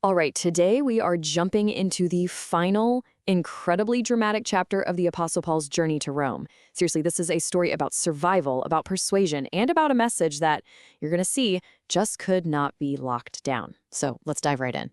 All right, today we are jumping into the final, incredibly dramatic chapter of the Apostle Paul's journey to Rome. Seriously, this is a story about survival, about persuasion, and about a message that you're going to see just could not be locked down. So let's dive right in.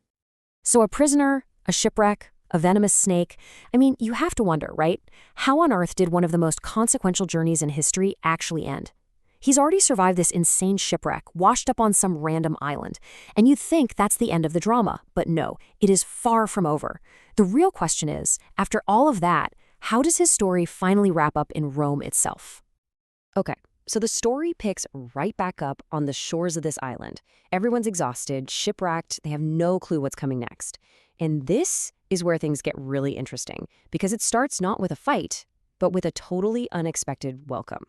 So a prisoner, a shipwreck, a venomous snake. I mean, you have to wonder, right? How on earth did one of the most consequential journeys in history actually end? He's already survived this insane shipwreck, washed up on some random island. And you'd think that's the end of the drama, but no, it is far from over. The real question is, after all of that, how does his story finally wrap up in Rome itself? Okay, so the story picks right back up on the shores of this island. Everyone's exhausted, shipwrecked, they have no clue what's coming next. And this is where things get really interesting, because it starts not with a fight, but with a totally unexpected welcome.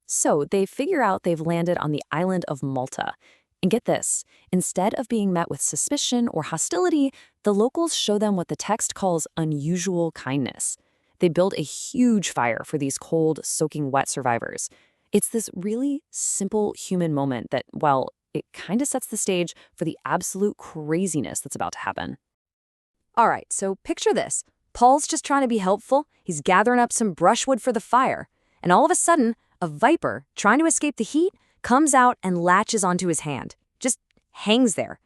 So they figure out they've landed on the island of Malta. And get this, instead of being met with suspicion or hostility, the locals show them what the text calls unusual kindness. They build a huge fire for these cold, soaking wet survivors. It's this really simple human moment that, well, it kind of sets the stage for the absolute craziness that's about to happen. All right, so picture this. Paul's just trying to be helpful. He's gathering up some brushwood for the fire. And all of a sudden, a viper, trying to escape the heat, comes out and latches onto his hand. Just hangs there.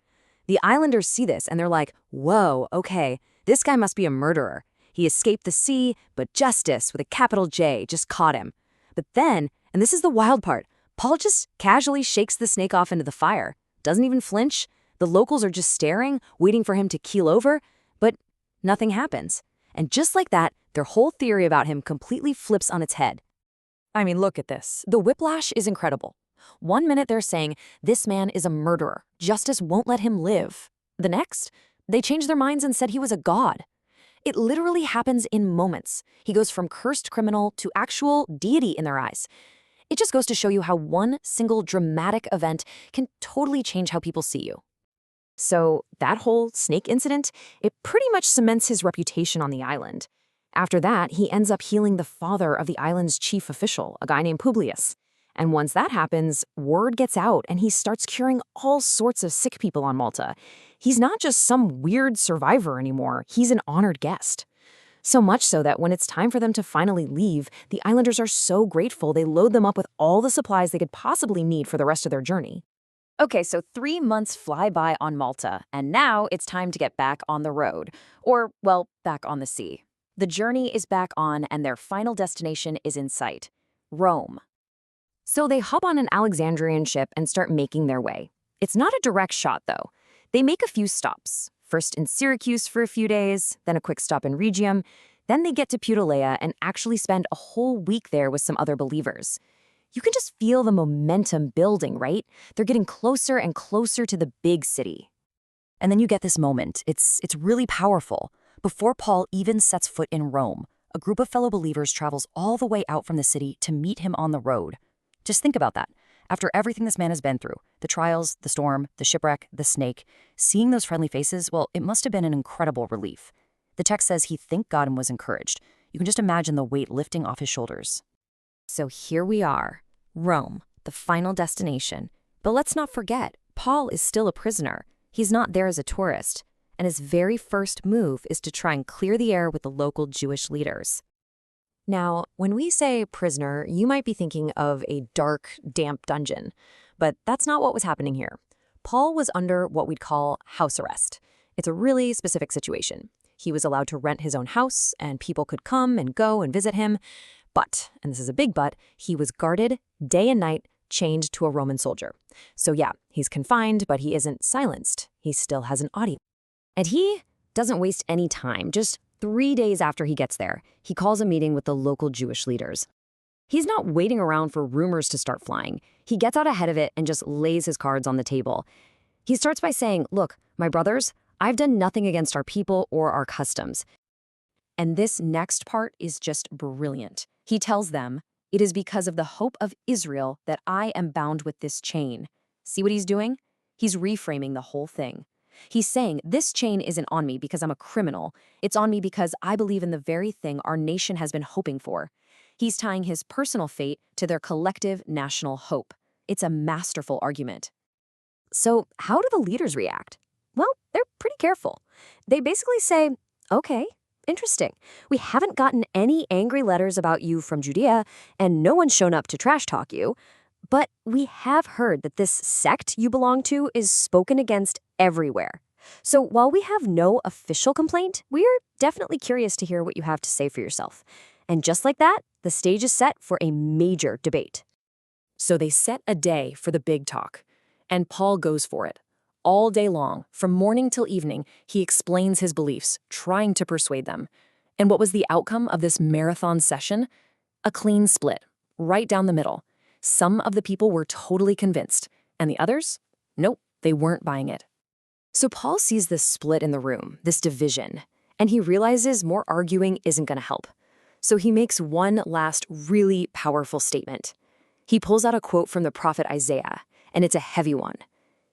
The islanders see this and they're like, whoa, okay, this guy must be a murderer. He escaped the sea, but justice with a capital J just caught him. But then, and this is the wild part, Paul just casually shakes the snake off into the fire. Doesn't even flinch. The locals are just staring, waiting for him to keel over, but nothing happens. And just like that, their whole theory about him completely flips on its head. I mean, look at this. The whiplash is incredible. One minute they're saying, this man is a murderer. Justice won't let him live. The next, they change their minds and said he was a god. It literally happens in moments. He goes from cursed criminal to actual deity in their eyes. It just goes to show you how one single dramatic event can totally change how people see you. So that whole snake incident, it pretty much cements his reputation on the island. After that, he ends up healing the father of the island's chief official, a guy named Publius. And once that happens, word gets out and he starts curing all sorts of sick people on Malta. He's not just some weird survivor anymore, he's an honored guest. So much so that when it's time for them to finally leave, the islanders are so grateful they load them up with all the supplies they could possibly need for the rest of their journey. Okay, so 3 months fly by on Malta, and now it's time to get back on the road. Or, well, back on the sea. The journey is back on, and their final destination is in sight, Rome. So they hop on an Alexandrian ship and start making their way. It's not a direct shot, though. They make a few stops, first in Syracuse for a few days, then a quick stop in Rhegium, then they get to Puteoli and actually spend a whole week there with some other believers. You can just feel the momentum building, right? They're getting closer and closer to the big city. And then you get this moment. It's really powerful. Before Paul even sets foot in Rome, a group of fellow believers travels all the way out from the city to meet him on the road. Just think about that. After everything this man has been through, the trials, the storm, the shipwreck, the snake, seeing those friendly faces, well, it must have been an incredible relief. The text says he thanked God and was encouraged. You can just imagine the weight lifting off his shoulders. So here we are, Rome, the final destination. But let's not forget, Paul is still a prisoner. He's not there as a tourist. And his very first move is to try and clear the air with the local Jewish leaders. Now, when we say prisoner, you might be thinking of a dark, damp dungeon, but that's not what was happening here. Paul was under what we'd call house arrest. It's a really specific situation. He was allowed to rent his own house, and people could come and go and visit him. But, and this is a big but, he was guarded day and night, chained to a Roman soldier. So yeah, he's confined, but he isn't silenced. He still has an audience. And he doesn't waste any time. Just 3 days after he gets there, he calls a meeting with the local Jewish leaders. He's not waiting around for rumors to start flying. He gets out ahead of it and just lays his cards on the table. He starts by saying, look, my brothers, I've done nothing against our people or our customs. And this next part is just brilliant. He tells them, it is because of the hope of Israel that I am bound with this chain. See what he's doing? He's reframing the whole thing. He's saying, this chain isn't on me because I'm a criminal. It's on me because I believe in the very thing our nation has been hoping for. He's tying his personal fate to their collective national hope. It's a masterful argument. So how do the leaders react? Well, they're pretty careful. They basically say, okay, interesting. We haven't gotten any angry letters about you from Judea, and no one's shown up to trash talk you. But we have heard that this sect you belong to is spoken against everywhere. So while we have no official complaint, we're definitely curious to hear what you have to say for yourself. And just like that, the stage is set for a major debate. So they set a day for the big talk, and Paul goes for it. All day long, from morning till evening, he explains his beliefs, trying to persuade them. And what was the outcome of this marathon session? A clean split, right down the middle. Some of the people were totally convinced, and the others? Nope, they weren't buying it. So Paul sees this split in the room, this division, and he realizes more arguing isn't going to help. So he makes one last really powerful statement. He pulls out a quote from the prophet Isaiah, and it's a heavy one.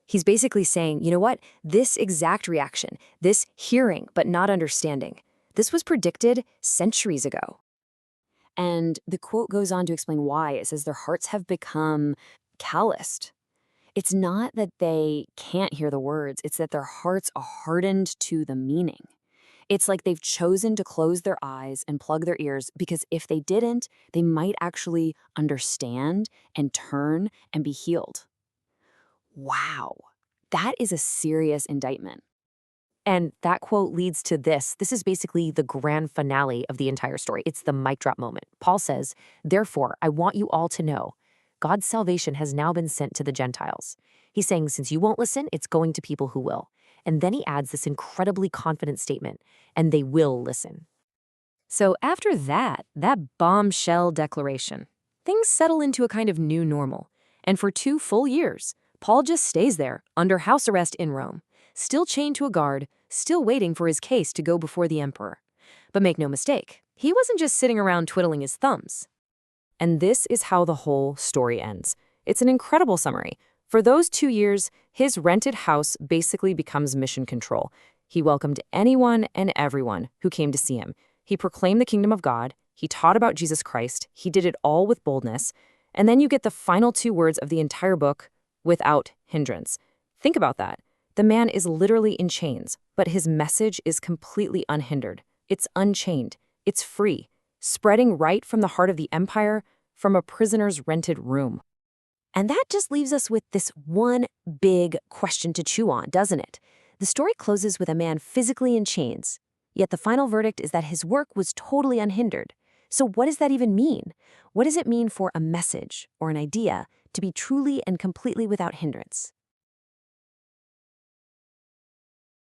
He's basically saying, you know what? This exact reaction, this hearing but not understanding, this was predicted centuries ago. And the quote goes on to explain why. It says their hearts have become calloused. It's not that they can't hear the words, it's that their hearts are hardened to the meaning. It's like they've chosen to close their eyes and plug their ears because if they didn't, they might actually understand and turn and be healed. Wow, that is a serious indictment. And that quote leads to this. This is basically the grand finale of the entire story. It's the mic drop moment. Paul says, therefore, I want you all to know God's salvation has now been sent to the Gentiles. He's saying, since you won't listen, it's going to people who will. And then he adds this incredibly confident statement, and they will listen. So after that bombshell declaration, things settle into a kind of new normal. And for 2 full years, Paul just stays there, under house arrest in Rome, still chained to a guard, still waiting for his case to go before the emperor. But make no mistake, he wasn't just sitting around twiddling his thumbs. And this is how the whole story ends. It's an incredible summary. For those 2 years, his rented house basically becomes mission control. He welcomed anyone and everyone who came to see him. He proclaimed the kingdom of God. He taught about Jesus Christ. He did it all with boldness. And then you get the final 2 words of the entire book, without hindrance. Think about that. The man is literally in chains, but his message is completely unhindered. It's unchained. It's free, spreading right from the heart of the empire, from a prisoner's rented room. And that just leaves us with this one big question to chew on, doesn't it? The story closes with a man physically in chains, yet the final verdict is that his work was totally unhindered. So what does that even mean? What does it mean for a message or an idea to be truly and completely without hindrance?